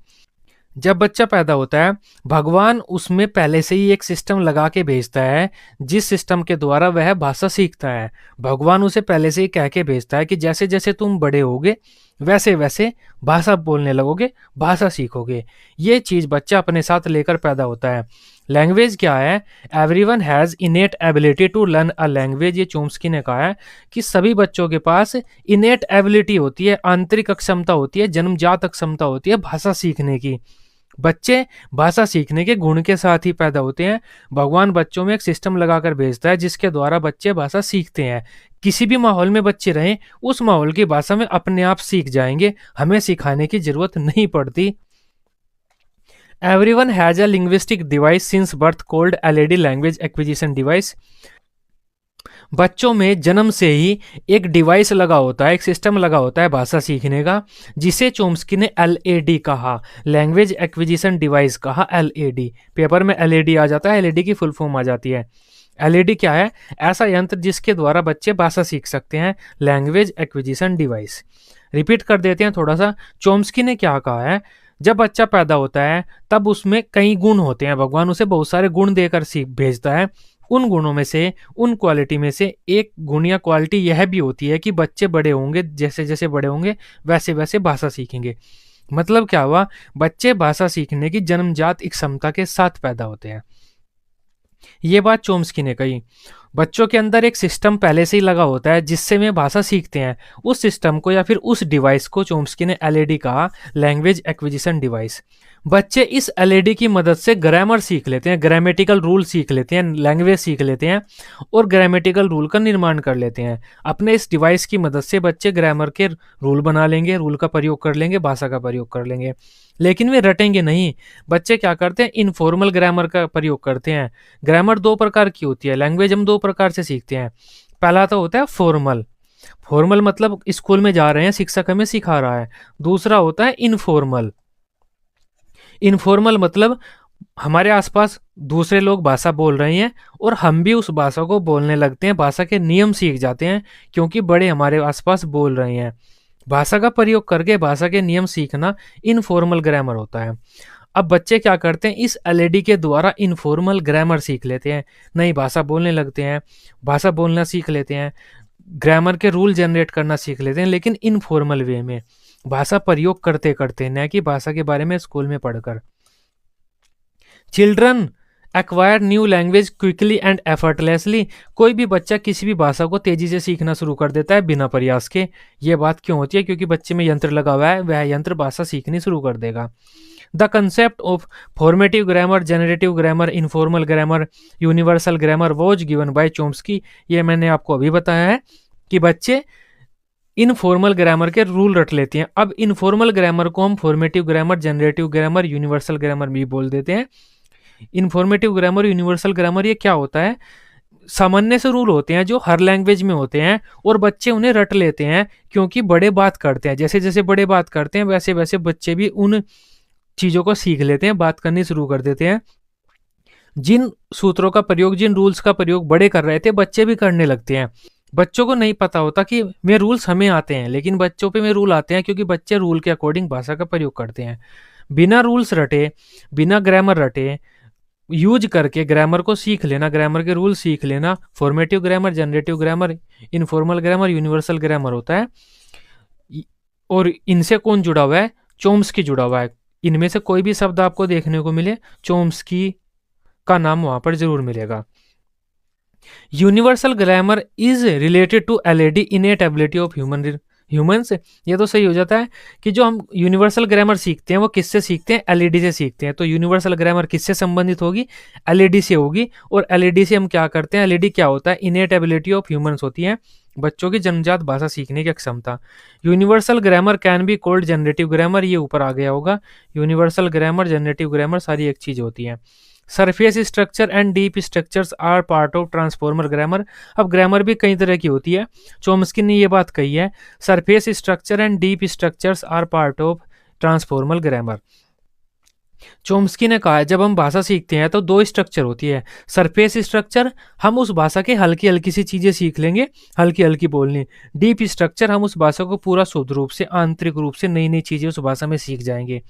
जब बच्चा पैदा होता है, भगवान उसमें पहले से ही एक सिस्टम लगा के भेजता है, जिस सिस्टम के द्वारा वह भाषा सीखता है। भगवान उसे पहले से ही कह के भेजता है कि जैसे जैसे तुम बड़े होगे वैसे वैसे भाषा बोलने लगोगे, भाषा सीखोगे। ये चीज बच्चा अपने साथ लेकर पैदा होता है। लैंग्वेज क्या है? Everyone has innate ability to learn a language. ये चोम्स्की ने कहा है कि सभी बच्चों के पास इनेट एबिलिटी होती है, आंतरिक क्षमता होती है, जन्मजात क्षमता होती है भाषा सीखने की। बच्चे भाषा सीखने के गुण के साथ ही पैदा होते हैं। भगवान बच्चों में एक सिस्टम लगाकर भेजता है जिसके द्वारा बच्चे भाषा सीखते हैं। किसी भी माहौल में बच्चे रहें, उस माहौल की भाषा में अपने आप सीख जाएंगे, हमें सिखाने की जरूरत नहीं पड़ती। Everyone has a linguistic device since birth called LED, language acquisition device. बच्चों में जन्म से ही एक डिवाइस लगा होता है, एक सिस्टम लगा होता है भाषा सीखने का, जिसे चोम्स्की ने एलएडी कहा, लैंग्वेज एक्विजिशन डिवाइस कहा, एलएडी। पेपर में एलईडी आ जाता है, एलईडी की फुल फॉर्म आ जाती है। एलईडी क्या है? ऐसा यंत्र जिसके द्वारा बच्चे भाषा सीख सकते हैं, लैंग्वेज एक्विजिशन डिवाइस। रिपीट कर देते हैं थोड़ा सा। चोम्स्की ने क्या कहा है? जब बच्चा पैदा होता है तब उसमें कई गुण होते हैं, भगवान उसे बहुत सारे गुण देकर सीख भेजता है। उन गुणों में से, उन क्वालिटी में से एक गुण या क्वालिटी यह भी होती है कि बच्चे बड़े होंगे, जैसे जैसे बड़े होंगे वैसे वैसे भाषा सीखेंगे। मतलब क्या हुआ? बच्चे भाषा सीखने की जन्मजात क्षमता के साथ पैदा होते हैं। ये बात चोम्स्की ने कही। बच्चों के अंदर एक सिस्टम पहले से ही लगा होता है जिससे वे भाषा सीखते हैं। उस सिस्टम को या फिर उस डिवाइस को चोम्स्की ने एलईडी कहा, लैंग्वेज एक्विजिशन डिवाइस। बच्चे इस एलईडी की मदद से ग्रामर सीख लेते हैं, ग्रामेटिकल रूल सीख लेते हैं, लैंग्वेज सीख लेते हैं और ग्रामेटिकल रूल का निर्माण कर लेते हैं। अपने इस डिवाइस की मदद से बच्चे ग्रामर के रूल बना लेंगे, रूल का प्रयोग कर लेंगे, भाषा का प्रयोग कर लेंगे। लेकिन वे रटेंगे नहीं। बच्चे क्या करते हैं? इनफॉर्मल ग्रामर का प्रयोग करते हैं। ग्रामर दो प्रकार की होती है, लैंग्वेज हम दो प्रकार से सीखते हैं। पहला तो होता है फॉर्मल। फॉर्मल मतलब स्कूल में जा रहे हैं, शिक्षक हमें सिखा रहा है। दूसरा होता है इनफॉर्मल। इनफॉर्मल मतलब हमारे आसपास दूसरे लोग भाषा बोल रहे हैं और हम भी उस भाषा को बोलने लगते हैं, भाषा के नियम सीख जाते हैं क्योंकि बड़े हमारे आसपास बोल रहे हैं। भाषा का प्रयोग करके भाषा के नियम सीखना इनफॉर्मल ग्रामर होता है। अब बच्चे क्या करते हैं? इस एलईडी के द्वारा इनफॉर्मल ग्रामर सीख लेते हैं, नई भाषा बोलने लगते हैं, भाषा बोलना सीख लेते हैं, ग्रामर के रूल जनरेट करना सीख लेते हैं, लेकिन इनफॉर्मल वे में, भाषा प्रयोग करते करते, न कि भाषा के बारे में स्कूल में पढ़कर। Children acquire new language quickly and effortlessly. कोई भी बच्चा किसी भी भाषा को तेजी से सीखना शुरू कर देता है बिना प्रयास के। यह बात क्यों होती है? क्योंकि बच्चे में यंत्र लगा हुआ है, वह यंत्र भाषा सीखनी शुरू कर देगा। The concept of formative grammar, generative grammar, informal grammar, universal grammar was given by Chomsky. ये मैंने आपको अभी बताया है कि बच्चे इनफॉर्मल ग्रामर के रूल रट लेते हैं। अब इनफॉर्मल ग्रामर को हम formative grammar, generative grammar, universal grammar भी बोल देते हैं। इन्फॉर्मेटिव ग्रामर, यूनिवर्सल ग्रामर, ये क्या होता है? सामान्य से रूल होते हैं जो हर लैंग्वेज में होते हैं और बच्चे उन्हें रट लेते हैं क्योंकि बड़े बात करते हैं। जैसे जैसे बड़े बात करते हैं वैसे वैसे बच्चे भी उन चीजों को सीख लेते हैं, बात करनी शुरू कर देते हैं। जिन सूत्रों का प्रयोग, जिन रूल्स का प्रयोग बड़े कर रहे थे, बच्चे भी करने लगते हैं। बच्चों को नहीं पता होता कि वे रूल्स हमें आते हैं, लेकिन बच्चों पे वे रूल आते हैं क्योंकि बच्चे रूल के अकॉर्डिंग भाषा का प्रयोग करते हैं। बिना रूल्स रटे, बिना ग्रामर रटे, यूज करके ग्रामर को सीख लेना, ग्रामर के रूल सीख लेना, formative grammar, generative grammar, informal grammar, universal grammar होता है। और इनसे कौन जुड़ा हुआ है? चोम्स्की जुड़ा हुआ है। इनमें से कोई भी शब्द आपको देखने को मिले, चोम्स्की का नाम वहां पर जरूर मिलेगा। Universal grammar is related to LED innate ability of humans. ये तो सही हो जाता है कि जो हम यूनिवर्सल ग्रामर सीखते हैं वो किससे सीखते हैं? एलईडी से सीखते हैं। तो यूनिवर्सल ग्रामर किससे संबंधित होगी? एलईडी से होगी। और एलईडी से हम क्या करते हैं? एलईडी क्या होता है? इनेट एबिलिटी ऑफ ह्यूमंस होती है, बच्चों की जन्मजात भाषा सीखने की क्षमता। Universal grammar can be called generative grammar, ये ऊपर आ गया होगा। यूनिवर्सल ग्रामर, जनरेटिव ग्रामर सारी एक चीज होती है। Surface structure and deep structures are part of transformer grammar. अब ग्रामर भी कई तरह की होती है, चॉम्स्की ने ये बात कही है, surface structure and deep structures are part of transformational grammar. Chomsky ने कहा है जब हम भाषा सीखते हैं तो दो स्ट्रक्चर होती है, सरफेस स्ट्रक्चर, हम उस भाषा के हल्की हल्की सी चीजें सीख लेंगे, हल्की हल्की बोलनी। डीप स्ट्रक्चर, हम उस भाषा को पूरा शुद्ध रूप से, आंतरिक रूप से नई नई चीजें उस भाषा में सीख जाएंगे।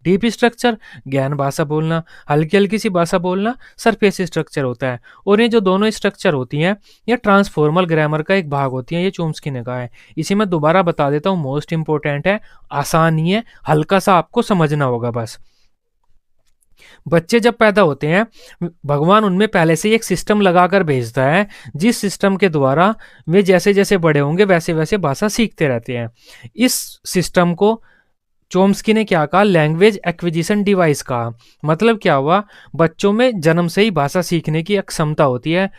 डीप स्ट्रक्चर ज्ञान भाषा बोलना, हल्की हल्की सी भाषा बोलना सरफेस स्ट्रक्चर होता है। और ये जो दोनों स्ट्रक्चर होती हैं ये ट्रांसफॉर्मल ग्रामर का एक भाग होती है, ये चोम्स्की ने कहा है। इसे मैं दोबारा बता देता हूँ, मोस्ट इंपॉर्टेंट है, आसान ही है, हल्का सा आपको समझना होगा बस। बच्चे जब पैदा होते हैं भगवान उनमें पहले से ही एक सिस्टम लगाकर भेजता है, जिस सिस्टम के द्वारा वे जैसे जैसे बड़े होंगे वैसे वैसे भाषा सीखते रहते हैं। इस सिस्टम को चोम्स्की ने क्या कहा, लैंग्वेज एक्विजिशन डिवाइस कहा। मतलब क्या हुआ, बच्चों में जन्म से ही भाषा सीखने की एक क्षमता होती है।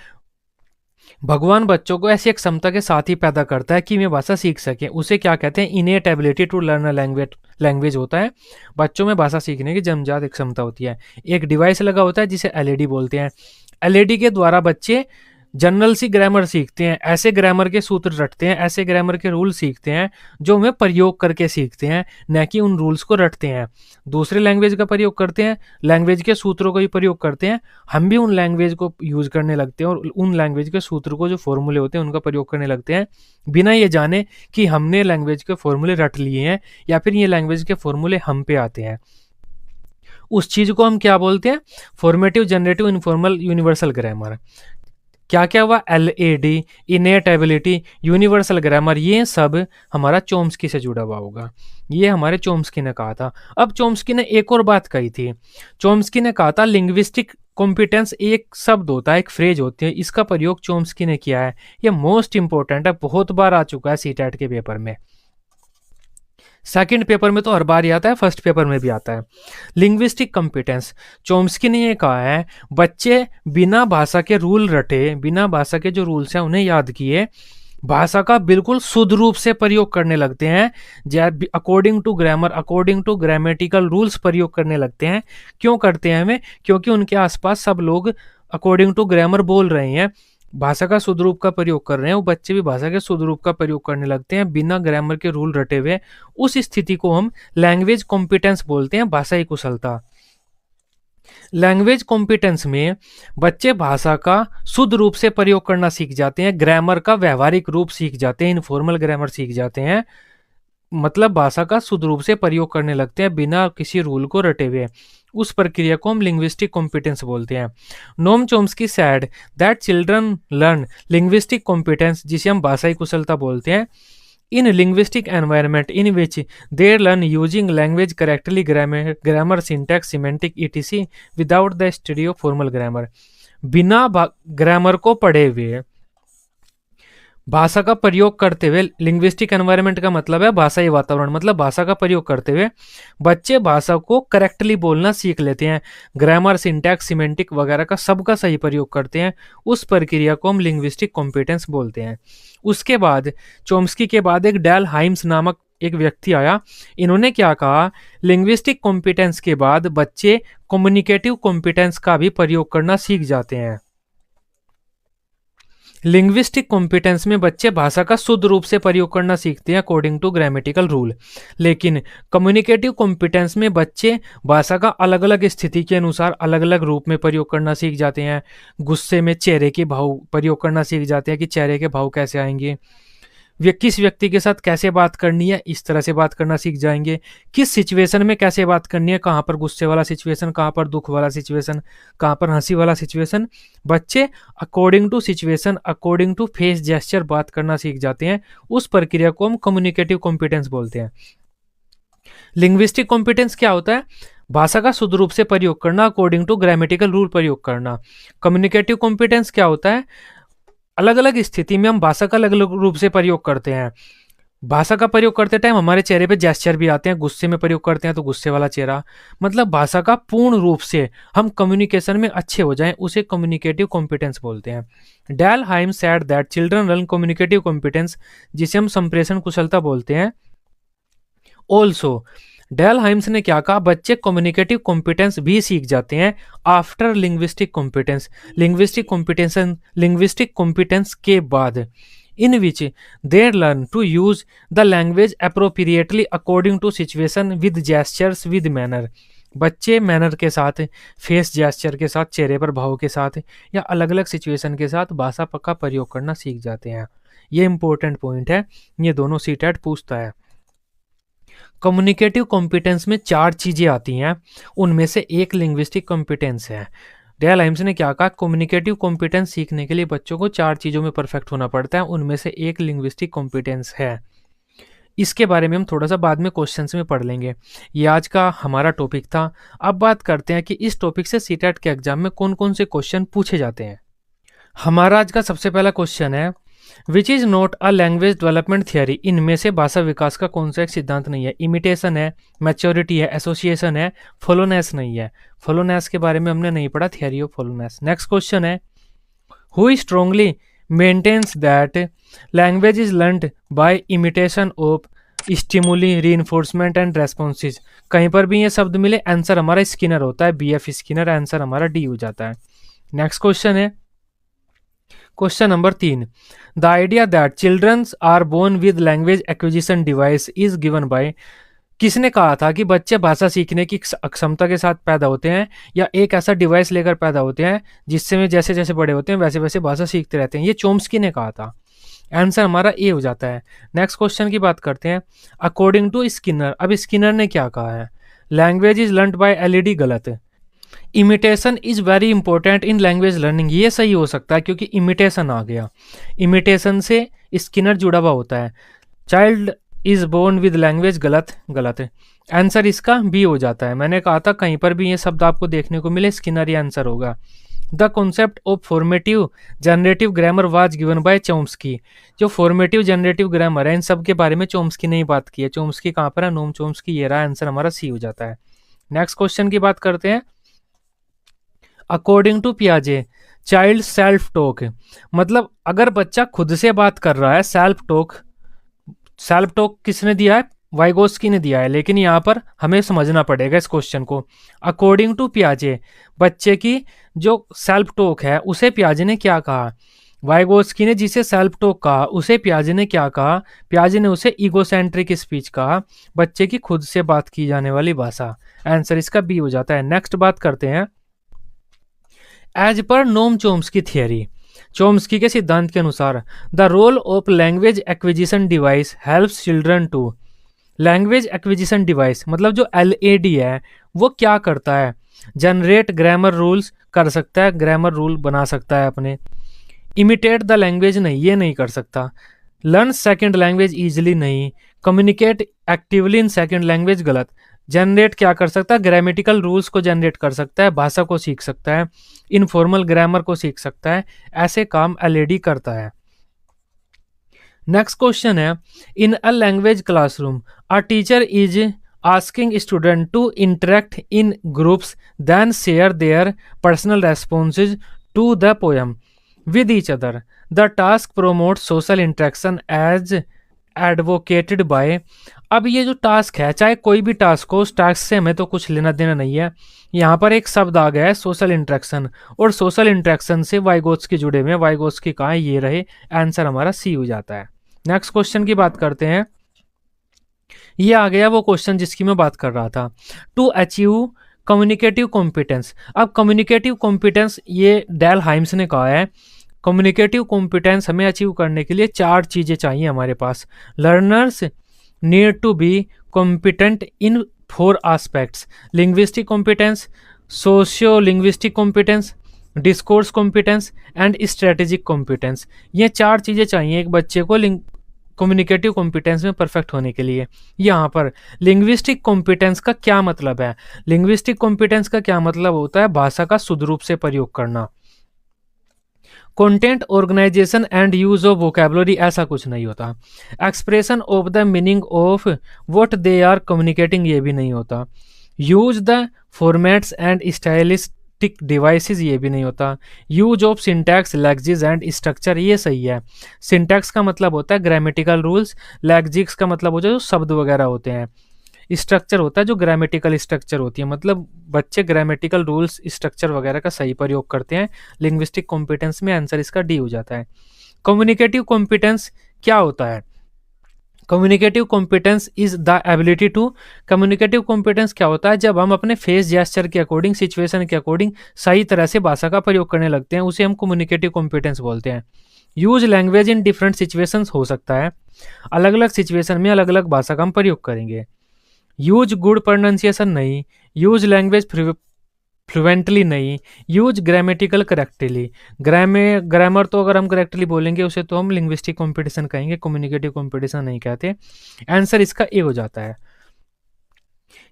भगवान बच्चों को ऐसी एक क्षमता के साथ ही पैदा करता है कि वे भाषा सीख सकें, उसे क्या कहते हैं, innate ability to learn a language होता है। बच्चों में भाषा सीखने की जन्मजात एक क्षमता होती है। एक डिवाइस लगा होता है जिसे एलईडी बोलते हैं। एलईडी के द्वारा बच्चे जनरल सी ग्रामर सीखते हैं, ऐसे ग्रामर के सूत्र रटते हैं, ऐसे ग्रामर के रूल सीखते हैं जो हमें प्रयोग करके सीखते हैं, न कि उन रूल्स को रटते हैं। दूसरे लैंग्वेज का प्रयोग करते हैं, लैंग्वेज के सूत्रों का भी प्रयोग करते हैं, हम भी उन लैंग्वेज को यूज करने लगते हैं और उन लैंग्वेज के सूत्र को, जो फॉर्मूले होते हैं, उनका प्रयोग करने लगते हैं बिना ये जाने कि हमने लैंग्वेज के फॉर्मूले रट लिए हैं या फिर ये लैंग्वेज के फॉर्मूले हम पे आते हैं। उस चीज को हम क्या बोलते हैं, formative generative informal universal grammar. क्या क्या हुआ, एलएडी, इनेट एबिलिटी, यूनिवर्सल ग्रामर, ये सब हमारा चोम्स्की से जुड़ा हुआ होगा। ये हमारे चोम्स्की ने कहा था। अब चोम्स्की ने एक और बात कही थी, चोम्स्की ने कहा था लिंग्विस्टिक कॉम्पिटेंस एक शब्द होता है, एक फ्रेज होती है, इसका प्रयोग चोम्स्की ने किया है। ये मोस्ट इंपॉर्टेंट है, बहुत बार आ चुका है सीटेट के पेपर में। सेकंड पेपर में तो हर बार ही आता है, फर्स्ट पेपर में भी आता है। लिंग्विस्टिक कॉम्पिटेंस, चोम्स्की ने ये कहा है बच्चे बिना भाषा के रूल रटे, बिना भाषा के जो रूल्स हैं उन्हें याद किए, भाषा का बिल्कुल शुद्ध रूप से प्रयोग करने लगते हैं, according to grammar, according to grammatical rules प्रयोग करने लगते हैं। क्यों करते हैं हमें, क्योंकि उनके आसपास सब लोग अकॉर्डिंग टू ग्रामर बोल रहे हैं, भाषा का शुद्ध रूप का प्रयोग कर रहे हैं, वो बच्चे भी भाषा के शुद्ध रूप का प्रयोग करने लगते हैं बिना ग्रामर के रूल रटे हुए। उस स्थिति को हम लैंग्वेज कॉम्पिटेंस बोलते हैं, भाषाई कुशलता। लैंग्वेज कॉम्पिटेंस में बच्चे भाषा का शुद्ध रूप से प्रयोग करना सीख जाते हैं, ग्रामर का व्यवहारिक रूप सीख जाते हैं, इनफॉर्मल ग्रामर सीख जाते हैं, मतलब भाषा का शुद्ध रूप से प्रयोग करने लगते हैं बिना किसी रूल को रटे हुए। उस प्रक्रिया को हम लिंग्विस्टिक कॉम्पिटेंस बोलते हैं। Noam Chomsky said that children learn linguistic competence, जिसे हम भाषाई कुशलता बोलते हैं, in linguistic environment in which they learn using language correctly, grammar, syntax, semantic etc without the study of formal grammar. बिना ग्रामर को पढ़े हुए भाषा का प्रयोग करते हुए, लिंग्विस्टिक एनवायरनमेंट का मतलब है भाषाई वातावरण, मतलब भाषा का प्रयोग करते हुए बच्चे भाषा को करेक्टली बोलना सीख लेते हैं, ग्रामर, सिंटैक्स, सिमेंटिक वगैरह का सबका सही प्रयोग करते हैं। उस प्रक्रिया को हम लिंग्विस्टिक कॉम्पिटेंस बोलते हैं। उसके बाद चोम्स्की के बाद एक डेल हाइम्स नामक एक व्यक्ति आया, इन्होंने क्या कहा, लिंग्विस्टिक कॉम्पिटेंस के बाद बच्चे कम्युनिकेटिव कॉम्पिटेंस का भी प्रयोग करना सीख जाते हैं। लिंग्विस्टिक कॉम्पिटेंस में बच्चे भाषा का शुद्ध रूप से प्रयोग करना सीखते हैं अकॉर्डिंग टू ग्रामेटिकल रूल, लेकिन कम्युनिकेटिव कॉम्पिटेंस में बच्चे भाषा का अलग अलग स्थिति के अनुसार अलग अलग रूप में प्रयोग करना सीख जाते हैं। गुस्से में चेहरे के भाव प्रयोग करना सीख जाते हैं कि चेहरे के भाव कैसे आएंगे, किस व्यक्ति के साथ कैसे बात करनी है, इस तरह से बात करना सीख जाएंगे, किस सिचुएशन में कैसे बात करनी है, कहाँ पर गुस्से वाला सिचुएशन, कहाँ पर दुख वाला सिचुएशन, कहाँ पर हंसी वाला सिचुएशन, बच्चे according to situation, according to face gesture बात करना सीख जाते हैं। उस प्रक्रिया को हम कम्युनिकेटिव कॉम्पिटेंस बोलते हैं। लिंग्विस्टिक कॉम्पिटेंस क्या होता है, भाषा का शुद्ध रूप से प्रयोग करना, अकॉर्डिंग टू ग्रामेटिकल रूल प्रयोग करना। कम्युनिकेटिव कॉम्पिटेंस क्या होता है, अलग अलग स्थिति में हम भाषा का अलग अलग रूप से प्रयोग करते हैं। भाषा का प्रयोग करते टाइम हमारे चेहरे पे जेस्चर भी आते हैं, गुस्से में प्रयोग करते हैं तो गुस्से वाला चेहरा, मतलब भाषा का पूर्ण रूप से हम कम्युनिकेशन में अच्छे हो जाएं, उसे कम्युनिकेटिव कॉम्पिटेंस बोलते हैं। Dell Hymes said that children learn communicative competence, जिसे हम संप्रेषण कुशलता बोलते हैं। ऑल्सो डेल हाइम्स ने क्या कहा, बच्चे कम्युनिकेटिव कॉम्पिटेंस भी सीख जाते हैं after linguistic competence, linguistic competence के बाद, in which they learn to use the language appropriately according to situation with gestures with manner. बच्चे मैनर के साथ, फेस जेस्चर के साथ, चेहरे पर भाव के साथ या अलग अलग सिचुएशन के साथ भाषा का प्रयोग करना सीख जाते हैं। ये इंपॉर्टेंट पॉइंट है, ये दोनों सीटेट पूछता है। कम्युनिकेटिव कॉम्पिटेंस में 4 चीजें आती हैं, उनमें से एक लिंग्विस्टिक कॉम्पिटेंस है। डेल हाइम्स ने क्या कहा, कम्युनिकेटिव कॉम्पिटेंस सीखने के लिए बच्चों को 4 चीजों में परफेक्ट होना पड़ता है, उनमें से एक लिंग्विस्टिक कॉम्पिटेंस है। इसके बारे में हम थोड़ा सा बाद में क्वेश्चंस में पढ़ लेंगे। ये आज का हमारा टॉपिक था। अब बात करते हैं कि इस टॉपिक से सीटेट के एग्जाम में कौन कौन से क्वेश्चन पूछे जाते हैं। हमारा आज का सबसे पहला क्वेश्चन है, which is not a language development theory. इनमें से भाषा विकास का कौन सा एक सिद्धांत नहीं है। इमिटेशन है, मैच्योरिटी है, एसोसिएशन है, फोलोनेस नहीं है। फोलोनेस के बारे में हमने नहीं पढ़ा, theory of followness. Next question है, who strongly maintains that language is learned by imitation of stimuli, reinforcement and responses. कहीं पर भी ये शब्द मिले, आंसर हमारा स्किनर होता है, BF स्किनर, आंसर हमारा डी हो जाता है। नेक्स्ट क्वेश्चन है, question number 3, the idea that childrens are born with language acquisition device is given by. किसने कहा था कि बच्चे भाषा सीखने की अक्षमता के साथ पैदा होते हैं या एक ऐसा डिवाइस लेकर पैदा होते हैं जिससे वे जैसे जैसे बड़े होते हैं वैसे वैसे भाषा सीखते रहते हैं। ये चोम्स्की ने कहा था, आंसर हमारा ए हो जाता है। नेक्स्ट क्वेश्चन की बात करते हैं, अकॉर्डिंग टू स्किनर। अब स्किनर ने क्या कहा है, language is learned by LED, गलत। Imitation is very important in language learning, ये सही हो सकता है क्योंकि इमिटेशन आ गया, इमिटेशन से स्किनर जुड़ा हुआ होता है। Child is born with language, गलत गलत है, आंसर इसका बी हो जाता है। मैंने कहा था कहीं पर भी ये शब्द आपको देखने को मिले, स्किनर ही आंसर होगा। The concept of formative generative grammar was given by Chomsky. जो फॉर्मेटिव जनरेटिव ग्रामर है इन सब के बारे में चोम्स्की ने ही बात की है। चोम्स्की कहाँ पर है, नोम चोम्स्की, ये रहा, आंसर हमारा सी हो जाता है। नेक्स्ट क्वेश्चन की बात करते हैं, अकॉर्डिंग टू पियाजे चाइल्ड सेल्फ टॉक, मतलब अगर बच्चा खुद से बात कर रहा है, सेल्फ टॉक किसने दिया है, वाइगोस्की ने दिया है, लेकिन यहाँ पर हमें समझना पड़ेगा इस क्वेश्चन को। अकॉर्डिंग टू पियाजे, बच्चे की जो सेल्फ टॉक है उसे पियाजे ने क्या कहा, वाइगोस्की ने जिसे सेल्फ टॉक कहा उसे पियाजे ने क्या कहा, पियाजे ने उसे ईगोसेंट्रिक स्पीच कहा, बच्चे की खुद से बात की जाने वाली भाषा, आंसर इसका बी हो जाता है। नेक्स्ट बात करते हैं, एज पर नोम चोम्स्की थियरी, चोम्स्की के सिद्धांत के अनुसार the role of language acquisition device helps children to. Language acquisition device मतलब जो LAD है वो क्या करता है, जनरेट ग्रामर रूल्स कर सकता है, ग्रामर रूल बना सकता है अपने। इमिटेट द लैंग्वेज नहीं, ये नहीं कर सकता। लर्न सेकेंड लैंग्वेज ईजिली नहीं। Communicate actively in second language, गलत। जनरेट क्या कर सकता है, ग्रामेटिकल रूल्स को जनरेट कर सकता है, भाषा को सीख सकता है, इनफॉर्मल ग्रामर को सीख सकता है, ऐसे काम LAD करता है। नेक्स्ट क्वेश्चन है, in a language classroom a teacher is asking student to interact in groups then share their personal responses to the poem with each other. The task promote social interaction as advocated by. अब ये जो task है, चाहे कोई भी task हो, उस task से हमें तो कुछ लेना देना नहीं है। यहाँ पर एक शब्द आ गया है सोशल इंटरेक्शन, और सोशल इंटरेक्शन से वाइगोत्स्की जुड़े हुए हैं, वाइगोत्स्की कहाँ है, ये रहे, आंसर हमारा सी हो जाता है। नेक्स्ट क्वेश्चन की बात करते हैं, ये आ गया वो क्वेश्चन जिसकी मैं बात कर रहा था, टू अचीव कम्युनिकेटिव कॉम्पिटेंस। अब कम्युनिकेटिव कॉम्पिटेंस ये डेल हाइम्स ने कहा है, कम्युनिकेटिव कॉम्पिटेंस हमें अचीव करने के लिए 4 चीजें चाहिए हमारे पास। Learners need to be competent in 4 aspects, linguistic competence, socio linguistic competence, discourse competence and strategic competence. ये 4 चीजें चाहिए एक बच्चे को कम्युनिकेटिव कॉम्पिटेंस में परफेक्ट होने के लिए। यहाँ पर लिंग्विस्टिक कॉम्पिटेंस का क्या मतलब है, लिंग्विस्टिक कॉम्पिटेंस का क्या मतलब होता है, भाषा का शुद्ध रूप से प्रयोग करना। Content organisation and use of vocabulary ऐसा कुछ नहीं होता। Expression of the meaning of what they are communicating ये भी नहीं होता। Use the formats and stylistic devices ये भी नहीं होता। Use of syntax, lexis and structure ये सही है। सिंटैक्स का मतलब होता है ग्रामेटिकल रूल्स, लैक्सिक्स का मतलब होता है जो शब्द वगैरह होते हैं, स्ट्रक्चर होता है जो ग्रामेटिकल स्ट्रक्चर होती है, मतलब बच्चे ग्रामेटिकल रूल्स स्ट्रक्चर वगैरह का सही प्रयोग करते हैं। लिंग्विस्टिक कॉम्पिटेंस में आंसर इसका डी हो जाता है। कम्युनिकेटिव कॉम्पिटेंस क्या होता है? Communicative competence is the ability to, communicative competence क्या होता है? जब हम अपने फेस जेस्चर के अकॉर्डिंग, सिचुएशन के अकॉर्डिंग सही तरह से भाषा का प्रयोग करने लगते हैं, उसे हम कम्युनिकेटिव कॉम्पिटेंस बोलते हैं। Use language in different situations हो सकता है, अलग अलग सिचुएशन में अलग अलग भाषा का हम प्रयोग करेंगे। यूज गुड प्रोनाउंसिएशन नहीं, यूज लैंग्वेज फ्लुएंटली नहीं, यूज ग्रामेटिकल करेक्टली। ग्रामर तो अगर हम करेक्टली बोलेंगे उसे तो हम लिंग्विस्टिक कॉम्पिटिशन कहेंगे, कम्युनिकेटिव कॉम्पिटिशन नहीं कहते। आंसर इसका ए हो जाता है।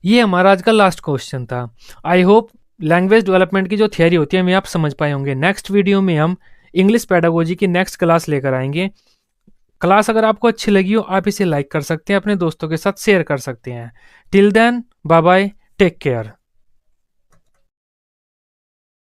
ये हमारा आज का लास्ट क्वेश्चन था। आई होप लैंग्वेज डेवलपमेंट की जो थियरी होती है हमें आप समझ पाए होंगे। नेक्स्ट वीडियो में हम इंग्लिश पेडागोजी की नेक्स्ट क्लास लेकर आएंगे। क्लास अगर आपको अच्छी लगी हो आप इसे लाइक कर सकते हैं, अपने दोस्तों के साथ शेयर कर सकते हैं। Till then bye bye, take care.